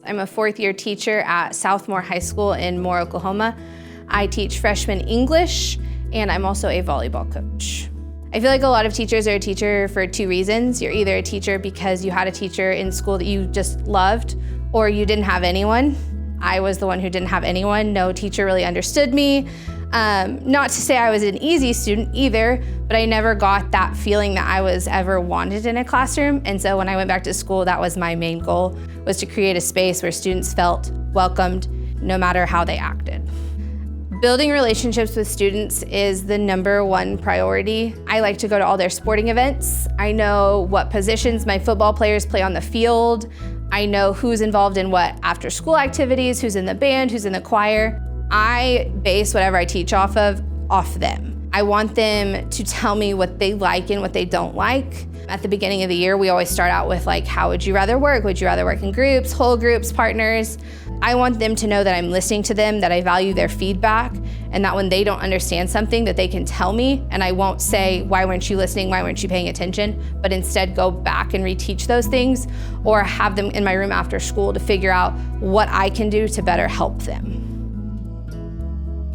I'm a fourth-year teacher at Southmoore High School in Moore, Oklahoma. I teach freshman English, and I'm also a volleyball coach. I feel like a lot of teachers are a teacher for two reasons. You're either a teacher because you had a teacher in school that you just loved, or you didn't have anyone. I was the one who didn't have anyone. No teacher really understood me. Not to say I was an easy student either, but I never got that feeling that I was ever wanted in a classroom. And so when I went back to school, that was my main goal, was to create a space where students felt welcomed no matter how they acted. Building relationships with students is the #1 priority. I like to go to all their sporting events. I know what positions my football players play on the field. I know who's involved in what after-school activities, who's in the band, who's in the choir. I base whatever I teach off them. I want them to tell me what they like and what they don't like. At the beginning of the year, we always start out with like, how would you rather work? Would you rather work in groups, whole groups, partners? I want them to know that I'm listening to them, that I value their feedback, and that when they don't understand something that they can tell me, and I won't say, why weren't you listening? Why weren't you paying attention? But instead go back and reteach those things, or have them in my room after school to figure out what I can do to better help them.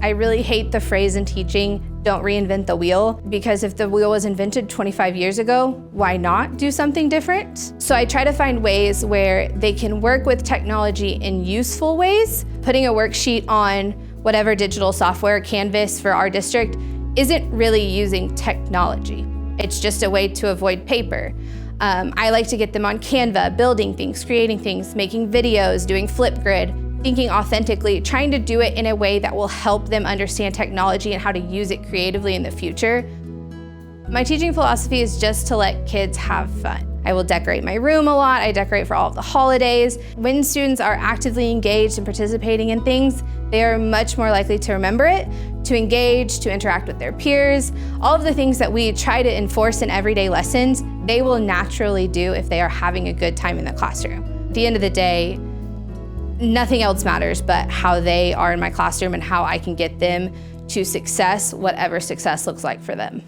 I really hate the phrase in teaching, don't reinvent the wheel, because if the wheel was invented 25 years ago, why not do something different? So I try to find ways where they can work with technology in useful ways. Putting a worksheet on whatever digital software, Canvas for our district, isn't really using technology. It's just a way to avoid paper. I like to get them on Canva, building things, creating things, making videos, doing Flipgrid, thinking authentically, trying to do it in a way that will help them understand technology and how to use it creatively in the future. My teaching philosophy is just to let kids have fun. I will decorate my room a lot. I decorate for all of the holidays. When students are actively engaged and participating in things, they are much more likely to remember it, to engage, to interact with their peers. All of the things that we try to enforce in everyday lessons, they will naturally do if they are having a good time in the classroom. At the end of the day, nothing else matters but how they are in my classroom and how I can get them to success, whatever success looks like for them.